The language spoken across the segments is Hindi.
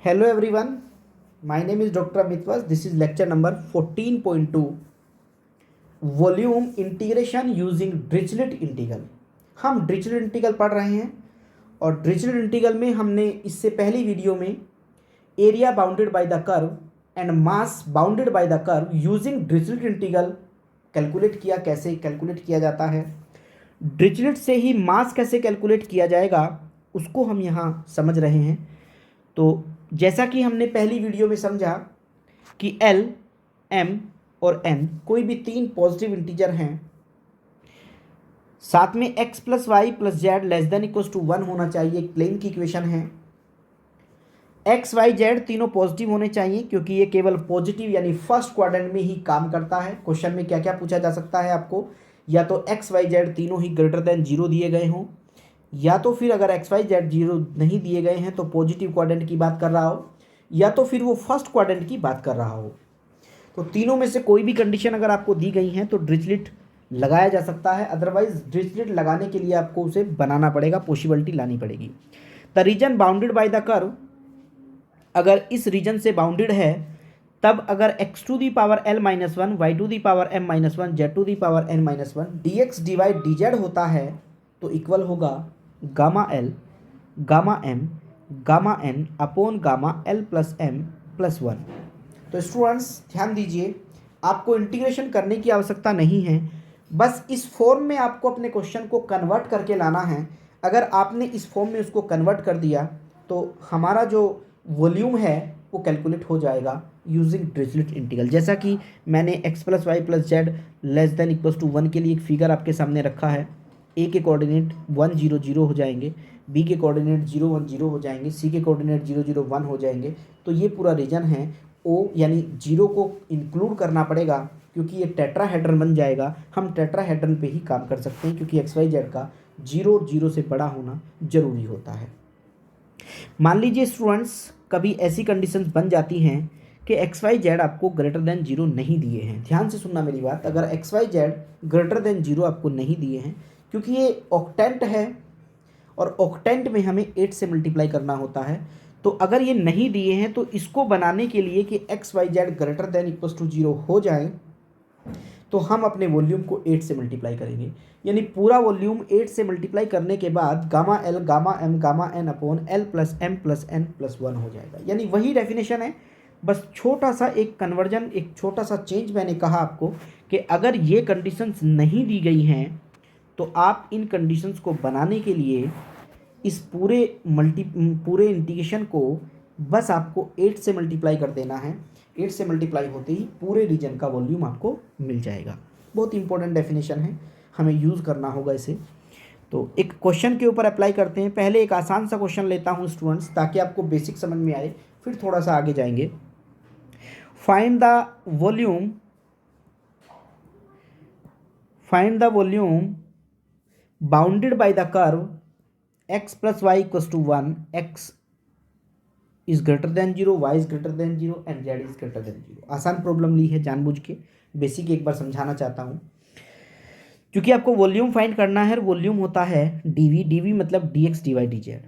Hello everyone, my name is Dr. Amitwas. This is lecture number 14.2 volume integration using Dirichlet integral. हम डिरिचलेट इंटीग्रल पढ़ रहे हैं और डिरिचलेट इंटीग्रल में हमने इससे पहली वीडियो में area bounded by the curve and mass bounded by the curve using Dirichlet integral calculate किया। कैसे कैलकुलेट किया जाता है, डिरिचलेट से ही मास कैसे कैलकुलेट किया जाएगा उसको हम यहाँ समझ रहे हैं। तो जैसा कि हमने पहली वीडियो में समझा कि L, M और N कोई भी तीन पॉजिटिव इंटीजर हैं, साथ में x plus y plus z less than equals to 1 होना चाहिए। एक प्लेन की इक्वेशन है। x, y, z तीनों पॉजिटिव होने चाहिए क्योंकि ये केवल पॉजिटिव यानी फर्स्ट क्वाड्रेंट में ही काम करता है। क्वेश्चन में क्या क्या पूछा जा सकता है आपको, या तो x, y, z तीनों ही ग्रेटर देन 0 दिए गए हों, या तो फिर अगर x, y, z 0 नहीं दिए गए हैं तो पॉजिटिव क्वाड्रेंट की बात कर रहा हो, या तो फिर वो फर्स्ट क्वाड्रेंट की बात कर रहा हो। तो तीनों में से कोई भी कंडीशन अगर आपको दी गई है तो डिरिचलेट लगाया जा सकता है। अदरवाइज डिरिचलेट लगाने के लिए आपको उसे बनाना पड़ेगा, पॉसिबिलिटी लानी पड़ेगी। The region bounded by the curve, अगर इस रीजन से बाउंडेड है तब अगर x to the power l minus one, y to the power m minus one, z to the power n minus one d x d y d z होता है तो इक्वल होगा gamma l gamma m gamma n upon gamma l plus m plus one. तो स्टूडेंट्स ध्यान दीजिए, आपको इंटीग्रेशन करने की आवश्यकता नहीं है, बस इस फॉर्म में आपको अपने क्वेश्चन को कन्वर्ट करके लाना है। अगर आपने इस फॉर्म में उसको कन्वर्ट कर दिया तो हमारा जो वॉल्यूम है वो कैलकुलेट हो जाएगा यूजिंग डिरिचलेट इंटीग्रल। जैसा कि मैंने x plus y plus z less than equals to 1 के लिए एक फिगर आपके सामने रखा है। a के कोऑर्डिनेट 1 0 0 हो जाएंगे, b के कोऑर्डिनेट 0 1 0 हो जाएंगे, c के कोऑर्डिनेट 0 0 1 हो जाएंगे। तो ये पूरा रीजन है o, यानी 0 को इंक्लूड करना पड़ेगा क्योंकि ये टेट्राहेड्रन बन जाएगा। हम टेट्राहेड्रन पे ही काम कर सकते हैं क्योंकि एक्स वाई जेड का 0 0 से बड़ा होना जरूरी होता है। मान लीजिए स्टूडेंट्स कभी ऐसी कंडीशंस बन जाती हैं कि एक्स वाई जेड आपको ग्रेटर देन 0 नहीं दिए हैं। ध्यान से सुनना मेरी बात, अगर x y z greater than 0 आपको नहीं दिए हैं क्योंकि ये ऑक्टेंट है और ऑक्टेंट में हमें 8 से मल्टीप्लाई करना होता है, तो अगर ये नहीं दिए हैं तो इसको बनाने के लिए कि x y z greater than equals to 0 हो जाए तो हम अपने वॉल्यूम को 8 से मल्टीप्लाई करेंगे। यानी पूरा वॉल्यूम 8 से मल्टीप्लाई करने के बाद gamma l gamma m gamma n upon l plus m plus n plus 1 हो जाएगा। यानी वही डेफिनेशन है, बस छोटा सा एक कन्वर्जन, एक छोटा सा चेंज मैंने कहा आपको कि अगर ये कंडीशंस नहीं दी गई हैं तो आप इन कंडीशंस को बनाने के लिए इस पूरे इंटीग्रेशन को बस आपको 8 से मल्टीप्लाई कर देना है। 8 से मल्टीप्लाई होते ही पूरे रीजन का वॉल्यूम आपको मिल जाएगा। बहुत इंपॉर्टेंट डेफिनेशन है, हमें यूज़ करना होगा इसे। तो एक क्वेश्चन के ऊपर अप्लाई करते हैं। पहले एक आसान सा क्वेश्चन लेता हूँ स्टूडेंट्स ताकि आपको बेसिक समझ में आए, फिर थोड़ा सा आगे जाएंगे। Find the volume bounded by the curve x plus y equals to 1, x is greater than 0, y is greater than 0 and z is greater than 0। आसान प्रॉब्लम ली है जानबूझ के, बेसिक एक बार समझाना चाहता हूँ क्योंकि आपको वॉल्यूम फाइंड करना है। वॉल्यूम होता है dv, dv मतलब dx dy dz।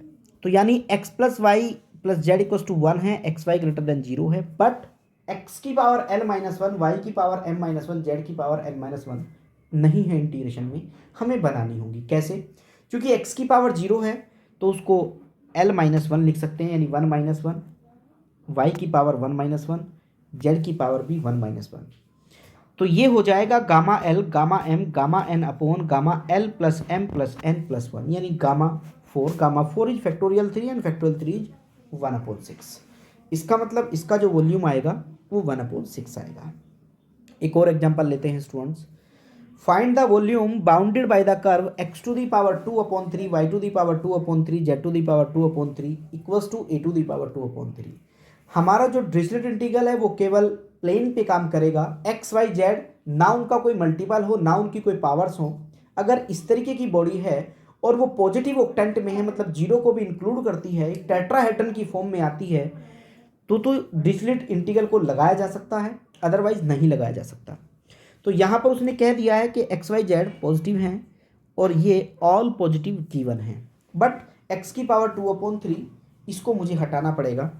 तो यानी x plus y plus z equals to 1 है, एक्स वाई ग्रेटर देन 0 है, बट x की power l minus one, y की power m minus one, z की पावर n माइनस वन नहीं है इंटीग्रेशन में, हमें बनानी होगी। कैसे? क्योंकि x की पावर 0 है तो उसको l माइनस वन लिख सकते हैं यानी 1 माइनस वन, वाई की पावर 1 माइनस वन, जेड की पावर भी 1 माइनस वन। तो ये हो जाएगा gamma l gamma m gamma n upon gamma l plus m plus n plus 1, यानी gamma 4 is factorial 3 and factorial 3 is 1/6। इसका मतलब इसका जो वॉल्यूम आएगा वो 1/6 आएगा। एक और एग्जांपल लेते हैं students. Find the volume bounded by the curve x to the power 2/3, y to the power 2/3, z to the power 2/3 equals to a to the power 2/3। हमारा जो डिरिचलेट इंटीग्रल है वो केवल प्लेन पे काम करेगा। x y z ना उनका कोई मल्टीपल हो ना उनकी कोई पावर्स हो। अगर इस तरीके की बॉडी है और वो पॉजिटिव ऑक्टेंट में है, मतलब 0 को भी इंक्लूड करती है, टेट्राहेड्रन की फॉर्म में आती है, तो डिरिचलेट इंटीग्रल को लगाया जा सकता है, अदरवाइज नहीं लगाया जा सकता। तो यहाँ पर उसने कह दिया है कि एक्स वाई जेड पॉजिटिव हैं और ये ऑल पॉजिटिव गिवन हैं, बट x की पावर 2/3 इसको मुझे हटाना पड़ेगा।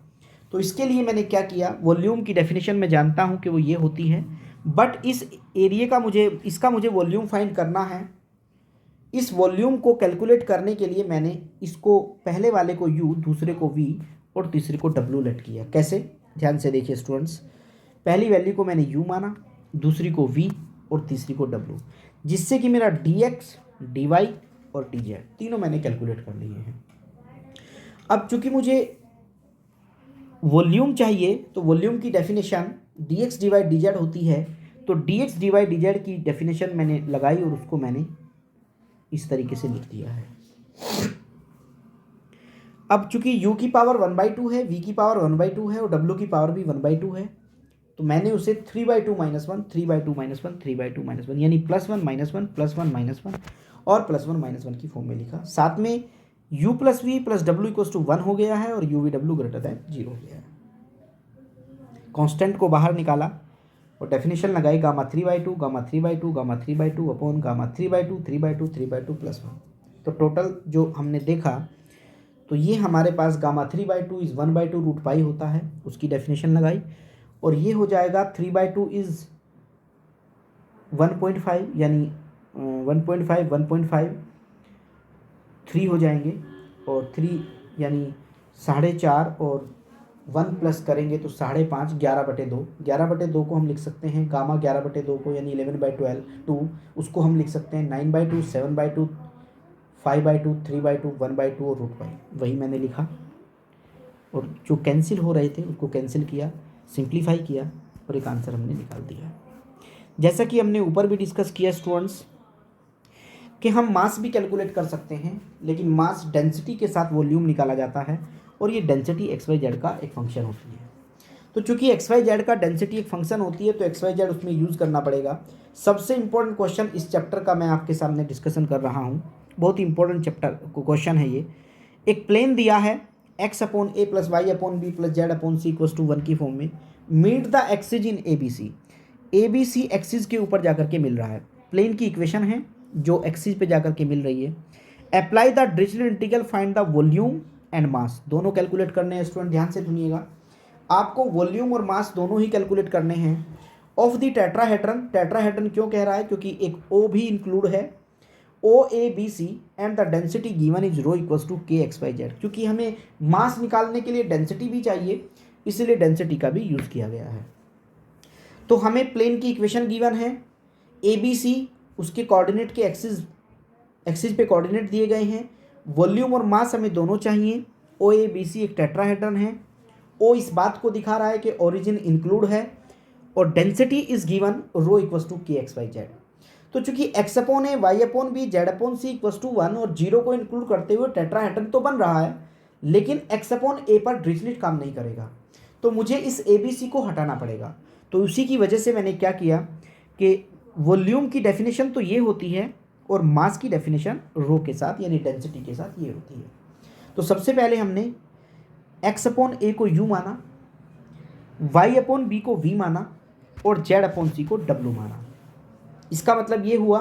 तो इसके लिए मैंने क्या किया, वॉल्यूम की डेफिनेशन मैं जानता हूँ कि वो ये होती है, बट इस एरिया का मुझे वॉल्यूम फाइंड करना है। इस वॉल्यूम को कैलकुलेट करने के लिए मैंने इसको पहले वाले को u, दूसरे को v और तीसरे को w लेट किया। कैसे, ध्यान से देखिए स्टूडेंट्स। पहली वैल्यू को मैंने u माना, दूसरी को v और तीसरी को w, जिससे कि मेरा dx, dy और dz तीनों मैंने कैलकुलेट कर लिए हैं। अब चूंकि मुझे वॉल्यूम चाहिए तो वॉल्यूम की डेफिनेशन dx dy dz होती है, तो dx dy dz की डेफिनेशन मैंने लगाई और उसको मैंने इस तरीके से लिख दिया है। अब चूंकि u की पावर 1/2 है, v की पावर 1/2 है और w की पावर भी 1/2 है, तो मैंने उसे 3/2 -1, 3/2 -1, 3/2 -1 यानी +1 -1 +1 -1 और +1 -1 की फॉर्म में लिखा। साथ में u + v + w = 1 हो गया है और u v w > 0 हो गया है। कांस्टेंट को बाहर निकाला और डेफिनेशन लगाई γ3/2 γ3/2 γ3/2 अपॉन γ3/2 3/2 3/2 +1। तो टोटल जो हमने देखा तो ये हमारे पास γ3/2 = 1/2 √π होता है, उसकी डेफिनेशन लगाई और ये हो जाएगा 3/2 = 1.5 यानी 1.5 1.5 3 हो जाएंगे और 3 यानी 4.5 और 1 प्लस करेंगे तो 5.5 11/2। 11/2 को हम लिख सकते हैं गामा 11/2 को यानी 11/2 उसको हम लिख सकते हैं 9/2 7/2 5/2 3/2 1/2 और √π। वही मैंने लिखा और जो कैंसिल हो रहे थे उसको कैंसिल किया, सिंप्लीफाई किया और एक आंसर हमने निकाल दिया। जैसा कि हमने ऊपर भी डिस्कस किया स्टूडेंट्स कि हम मास भी कैलकुलेट कर सकते हैं, लेकिन मास डेंसिटी के साथ वॉल्यूम निकाला जाता है और ये डेंसिटी XYZ का एक फंक्शन होती है। तो चूंकि XYZ का डेंसिटी एक फंक्शन होती है तो XYZ उसमें यूज़ करना पड़ेगा। सबसे इंपॉर्टेंट क्वेश्चन इस चैप्टर का मैं आपके सामने डिस्कशन कर रहा हूँ, बहुत ही इंपॉर्टेंट चैप्टर क्वेश्चन है ये। एक प्लेन दिया है x/a + y/b + z/c = 1 की फॉर्म में, meet the axis in ABC axis के ऊपर जाकर के मिल रहा है। प्लेन की इक्वेशन है जो एक्सिस पे जाकर के मिल रही है। Apply the Dirichlet integral, find the volume and mass. दोनों कैलकुलेट करने हैं स्टूडेंट, ध्यान से सुनिएगा। आपको वॉल्यूम और मास दोनों ही कैलकुलेट करने हैं ऑफ द टेट्राहेड्रन। टेट्राहेड्रन क्यों कह रहा है, क्योंकि एक O भी इंक्लूड है, OABC and the density given is ρ = kxyz। क्योंकि हमें मास निकालने के लिए डेंसिटी भी चाहिए, इसलिए डेंसिटी का भी यूज़ किया गया है। तो हमें प्लेन की इक्वेशन गिवन है, ABC उसके कोऑर्डिनेट के एक्सिस पे कोऑर्डिनेट दिए गए हैं। वॉल्यूम और मास हमें दोनों चाहिए। OABC एक टेट्राहेड्रन है। O इस बात को दिखा रहा है कि ओरिजिन इंक्लूड है और डेंसिटी इज गिवन ρ = kxyz। तो चूंकि x/a y/b z/c = 1 और 0 को इंक्लूड करते हुए टेट्राहेड्रन तो बन रहा है, लेकिन x/a पर डिरिचलेट काम नहीं करेगा, तो मुझे इस ABC को हटाना पड़ेगा। तो उसी की वजह से मैंने क्या किया कि वॉल्यूम की डेफिनेशन तो ये होती है और मास की डेफिनेशन रो के साथ यानी डेंसिटी के साथ ये होती है। तो सबसे पहले हमने x/a को u माना, y/b को v माना और z/c को w माना। इसका मतलब ये हुआ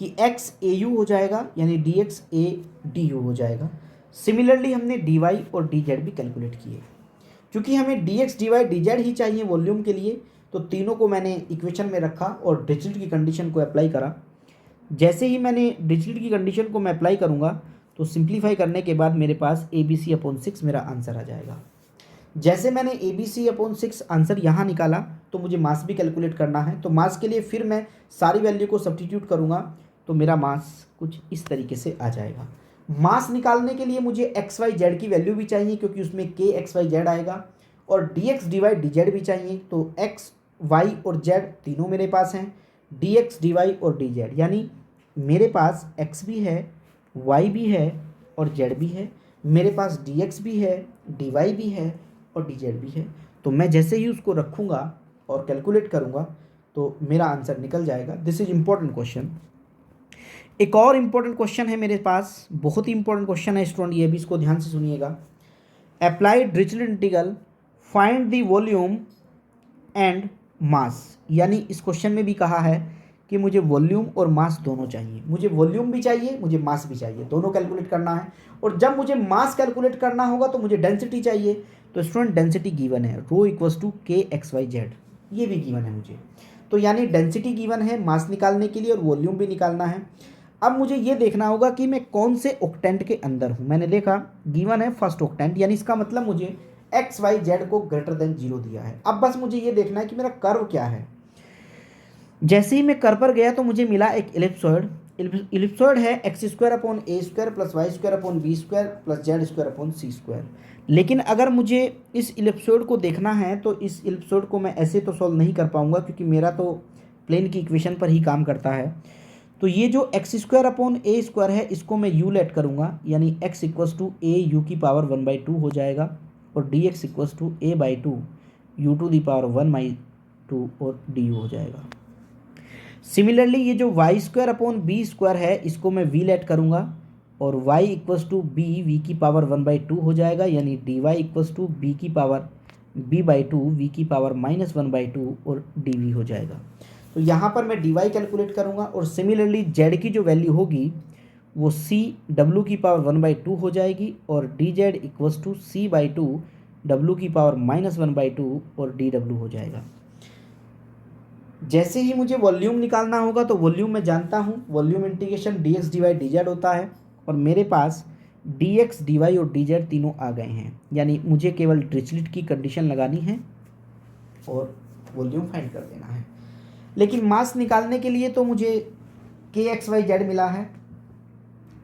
कि x au हो जाएगा यानी dx a du हो जाएगा। सिमिलरली हमने dy और dz भी कैलकुलेट किए। क्योंकि हमें dx dy dz ही चाहिए वॉल्यूम के लिए, तो तीनों को मैंने इक्वेशन में रखा और डिरिचलेट की कंडीशन को अप्लाई करा। जैसे ही मैंने डिरिचलेट की कंडीशन को मैं अप्लाई करूँगा तो सिंप्लीफाई करने के बाद मेरे पास ABC/6 मेरा आंसर आ जाएगा। जैसे मैंने ABC/6 आंसर यहाँ निकाला तो मुझे मास भी कैलकुलेट करना है। तो मास के लिए फिर मैं सारी वैल्यू को सब्स्टिट्यूट करूँगा तो मेरा मास कुछ इस तरीके से आ जाएगा। मास निकालने के लिए मुझे XYZ की वैल्यू भी चाहिए क्योंकि उसमें kxyz आएगा और dx dy dz भी चाहिए। तो x y और z तीनों मेरे पास हैं, dx dy और dz, यानी मेरे पास x भी है, y भी है और z भी है। मेरे पास dx भी है, dy भी है और dz भी है। तो मैं जैसे ही उसको रखूँगा और कैलकुलेट करूँगा तो मेरा आंसर निकल जाएगा। This is important question. एक और इम्पोर्टेंट क्वेश्चन है मेरे पास, बहुत ही इंपॉर्टेंट क्वेश्चन है स्टूडेंट, ये भी इसको ध्यान से सुनिएगा। Apply Dirichlet integral, find the volume and mass. यानी इस क्वेश्चन में भी कहा है कि मुझे वॉल्यूम और मास दोनों चाहिए। मुझे वॉल्यूम भी चाहिए, मुझे मास भी चाहिए, दोनों कैलकुलेट करना है। और जब मुझे मास कैलकुलेट करना होगा तो मुझे डेंसिटी चाहिए, तो स्टूडेंट डेंसिटी गिवन है, रो इक्वल्स टू के एक्स वाई जेड, ये भी गिवन है मुझे। तो यानी डेंसिटी गिवन है मास निकालने के लिए और वॉल्यूम भी निकालना है। अब मुझे ये देखना होगा कि मैं कौन से ऑक्टेंट के अंदर हूँ। मैंने देखा गिवन है फर्स्ट ऑक्टेंट, यानी इसका मतलब मुझे एक्स वाई जेड को ग्रेटर देन 0 दिया है। अब बस मुझे ये देखना है कि मेरा कर्व क्या है। जैसे ही मैं कर्व पर गया तो मुझे मिला एक इलिप्सॉइड। इलिप्सॉइड है x square upon a square plus y square upon b square plus z square upon c square. लेकिन अगर मुझे इस इलिप्सॉइड को देखना है तो इस इलिप्सॉइड को मैं ऐसे तो सॉल्व नहीं कर पाऊंगा, क्योंकि मेरा तो प्लेन की इक्वेशन पर ही काम करता है। तो ये जो x square upon a square है इसको मैं यू लेट करूँगा, यानी x equals to a u की पावर 1/2 हो जाएगा, और d x equals to a/2 u to the power 1/2 और डी यू हो जाएगा। सिमिलरली ये जो y square upon b square है इसको मैं वी लेट करूँगा, और y equals to b v की पावर 1/2 हो जाएगा, यानी d Y equals to B की पावर b/2 वी की पावर -1/2 और डी वी हो जाएगा। तो यहाँ पर मैं डी वाई कैलकुलेट करूँगा, और सिमिलरली जेड की जो वैल्यू होगी वो सी डब्ल्यू की पावर 1/2 हो जाएगी, और d z equals to c/2 डब्ल्यू की पावर -1/2 और डी डब्ल्यू हो जाएगा। जैसे ही मुझे वॉल्यूम निकालना होगा तो वॉल्यूम मैं जानता हूँ, volume integration d x d y d z होता है, और मेरे पास डी एक्स डी वाई और डी जेड तीनों आ गए हैं। यानी मुझे केवल डिरिचलेट की कंडीशन लगानी है और वॉल्यूम फाइंड कर देना है। लेकिन मास निकालने के लिए तो मुझे के एक्स वाई जेड मिला है।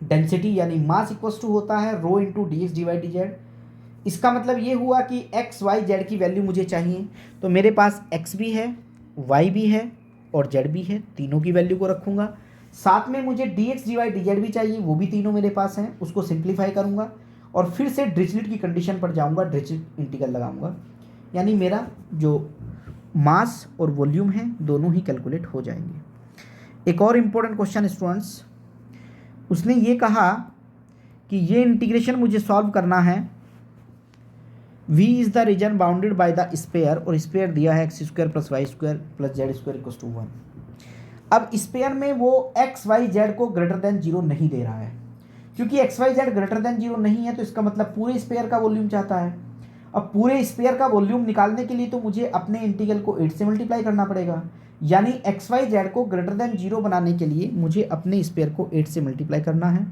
डेंसिटी यानी मास इक्वल्स टू होता है rho into d x d y d z. इसका मतलब ये हुआ कि एक्स वाई जेड की वैल्यू मुझे चाहिए, तो मेरे पास एक्स भी है, वाई भी है और जेड भी है, तीनों की वैल्यू को रखूँगा। साथ में मुझे d x d y d z भी चाहिए, वो भी तीनों मेरे पास हैं, उसको सिंप्लीफाई करूँगा और फिर से डिरिचलेट की कंडीशन पर जाऊँगा, डिरिचलेट इंटीग्रल लगाऊँगा, यानी मेरा जो मास और वॉल्यूम है दोनों ही कैलकुलेट हो जाएंगे। एक और इम्पोर्टेंट क्वेश्चन स्टूडेंट्स, उसने ये कहा कि ये इंटीग्रेशन मुझे सॉल्व करना है। V is the region bounded by the sphere, और स्पेयर दिया है x square plus y square plus z square equals to 1। अब स्पेयर में वो एक्स वाई जेड को ग्रेटर देन 0 नहीं दे रहा है, क्योंकि x y z greater than 0 नहीं है तो इसका मतलब पूरे स्पेयर का वॉल्यूम चाहता है। अब पूरे स्पेयर का वॉल्यूम निकालने के लिए तो मुझे अपने इंटीग्रल को 8 से मल्टीप्लाई करना पड़ेगा, यानी एक्स वाई जेड को ग्रेटर देन 0 बनाने के लिए मुझे अपने स्पेयर को 8 से मल्टीप्लाई करना है।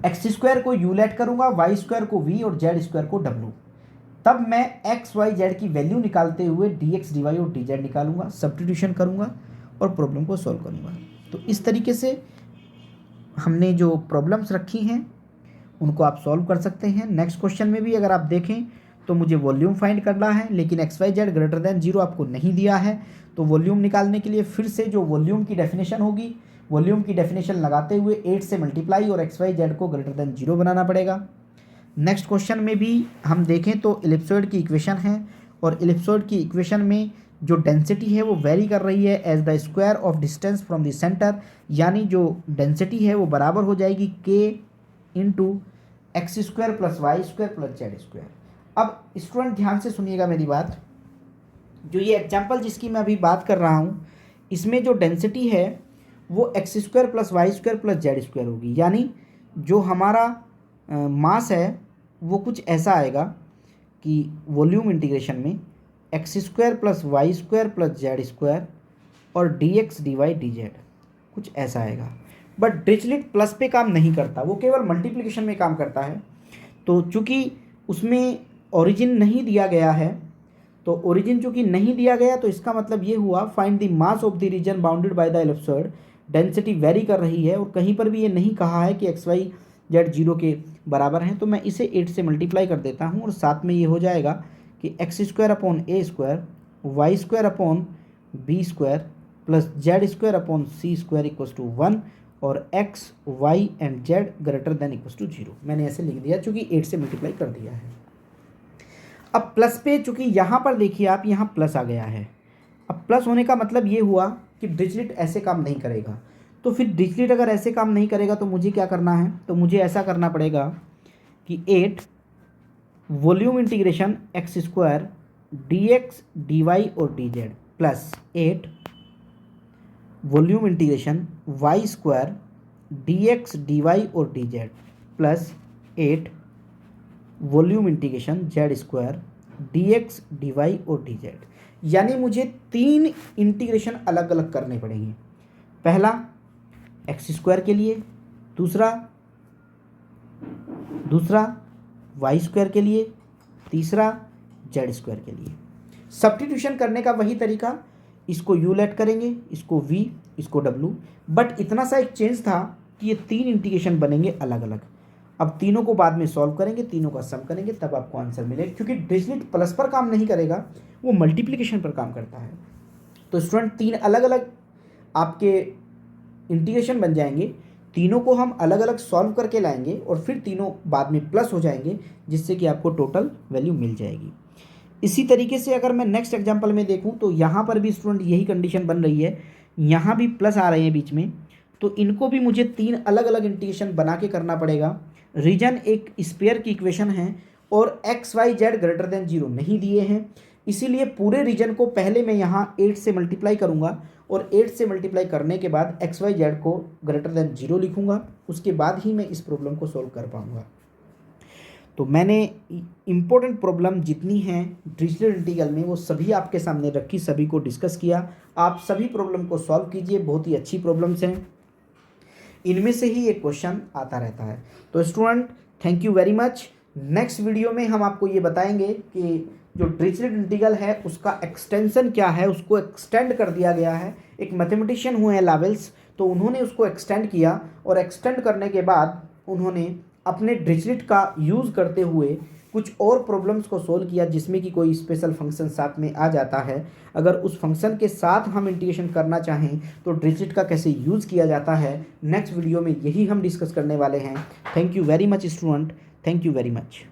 एक्स स्क्वायर को यू लेट करूँगा, वाई स्क्वायर को वी और जेड स्क्वायर को डब्ल्यू। तब मैं एक्स वाई जेड की वैल्यू निकालते हुए डी एक्स डी वाई और डी जेड निकालूंगा, सब्स्टिट्यूशन करूंगा और प्रॉब्लम को सॉल्व करूंगा। तो इस तरीके से हमने जो प्रॉब्लम्स रखी हैं उनको आप सॉल्व कर सकते हैं। नेक्स्ट क्वेश्चन में भी अगर आप देखें तो मुझे वॉल्यूम फाइंड करना है, लेकिन x y z greater than 0 आपको नहीं दिया है, तो वॉल्यूम निकालने के लिए फिर से जो वॉल्यूम की डेफिनेशन होगी, वॉल्यूम की डेफिनेशन लगाते हुए 8 से मल्टीप्लाई और एक्स वाई जेड को ग्रेटर देन 0 बनाना पड़ेगा। नेक्स्ट क्वेश्चन में भी हम देखें तो इलिप्सॉइड की इक्वेशन है, और इलिप्सॉइड की इक्वेशन में जो डेंसिटी है वो वेरी कर रही है as the square of distance from the centre, यानी जो डेंसिटी है वो बराबर हो जाएगी के into x square plus y square plus z square. अब स्टूडेंट ध्यान से सुनिएगा मेरी बात, जो ये एग्जाम्पल जिसकी मैं अभी बात कर रहा हूँ इसमें जो डेंसिटी है वो x square plus y square plus z square होगी, यानी जो हमारा मास है वो कुछ ऐसा आएगा कि वॉल्यूम इंटीग्रेशन में x square plus y square plus z square और d x d y d z, कुछ ऐसा आएगा। बट डिरिचलेट प्लस पे काम नहीं करता, वो केवल मल्टीप्लिकेशन में काम करता है। तो चूँकि उसमें ओरिजिन नहीं दिया गया है, तो ओरिजिन चूँकि नहीं दिया गया तो इसका मतलब ये हुआ find the mass of the region bounded by the ellipsoid. Density very कर रही है और कहीं पर भी ये नहीं कहा है कि एक्स वाई जेड 0 के बराबर हैं, तो मैं इसे 8 से मल्टीप्लाई कर देता हूँ, और साथ में ये हो जाएगा कि x square upon a square y square upon b square plus z square upon c square equals to 1, और x y and z greater than equals to 0। मैंने ऐसे लिख दिया चूँकि 8 से मल्टीप्लाई कर दिया है। अब प्लस पे चूँकि यहाँ पर देखिए आप, यहाँ प्लस आ गया है। अब प्लस होने का मतलब ये हुआ कि डिरिचलेट ऐसे काम नहीं करेगा, तो फिर डिरिचलेट अगर ऐसे काम नहीं करेगा तो मुझे क्या करना है, तो मुझे ऐसा करना पड़ेगा कि 8 volume integration x square d x d y और d z plus 8 volume integration y square d x d y और d z plus 8 volume integration z square dx dy और dz, यानी मुझे 3 इंटीग्रेशन अलग अलग करने पड़ेंगे। पहला एक्स स्क्वायर के लिए, दूसरा वाई स्क्वायर के लिए, तीसरा जेड स्क्वायर के लिए। सब्स्टिट्यूशन करने का वही तरीका, इसको यू लेट करेंगे, इसको वी, इसको डब्लू, बट इतना सा एक चेंज था कि ये 3 इंटीग्रेशन बनेंगे अलग अलग। अब तीनों को बाद में सॉल्व करेंगे, तीनों का सम करेंगे, तब आपको आंसर मिलेगा, क्योंकि डिरिचलेट प्लस पर काम नहीं करेगा, वो मल्टीप्लिकेशन पर काम करता है। तो स्टूडेंट 3 अलग अलग आपके इंटीग्रेशन बन जाएंगे, तीनों को हम अलग अलग सॉल्व करके लाएंगे और फिर तीनों बाद में प्लस हो जाएंगे, जिससे कि आपको टोटल वैल्यू मिल जाएगी। इसी तरीके से अगर मैं नेक्स्ट एग्जांपल में देखूं तो यहाँ पर भी स्टूडेंट यही कंडीशन बन रही है, यहाँ भी प्लस आ रहे हैं बीच में, तो इनको भी मुझे 3 अलग अलग इंटीग्रेशन बना के करना पड़ेगा। रीजन एक स्पेयर की इक्वेशन है और x y z greater than 0 नहीं दिए हैं, इसीलिए पूरे रीजन को पहले मैं यहाँ 8 से मल्टीप्लाई करूँगा और 8 से मल्टीप्लाई करने के बाद एक्स वाई जेड को ग्रेटर देन 0 लिखूँगा, उसके बाद ही मैं इस प्रॉब्लम को सॉल्व कर पाऊँगा। तो मैंने इम्पोर्टेंट प्रॉब्लम जितनी हैं डिरिचलेट इंटीग्रल में वो सभी आपके सामने रखी, सभी को डिस्कस किया। आप सभी प्रॉब्लम को सॉल्व कीजिए, बहुत ही अच्छी प्रॉब्लम्स हैं, इनमें से ही एक क्वेश्चन आता रहता है। तो student thank you very much. Next video में हम आपको ये बताएंगे कि जो डिरिचलेट इंटीग्रल है उसका एक्सटेंशन क्या है, उसको एक्सटेंड कर दिया गया है। एक मैथमेटिशियन हुए हैं लावेल्स, तो उन्होंने उसको एक्सटेंड किया और एक्सटेंड करने के बाद उन्होंने अपने डिरिचलेट का यूज़ करते हुए कुछ और प्रॉब्लम्स को सोल्व किया, जिसमें कि कोई स्पेशल फंक्शन साथ में आ जाता है। अगर उस फंक्शन के साथ हम इंटीग्रेशन करना चाहें तो डिरिचलेट का कैसे यूज़ किया जाता है, नेक्स्ट वीडियो में यही हम डिस्कस करने वाले हैं। Thank you very much student, thank you very much.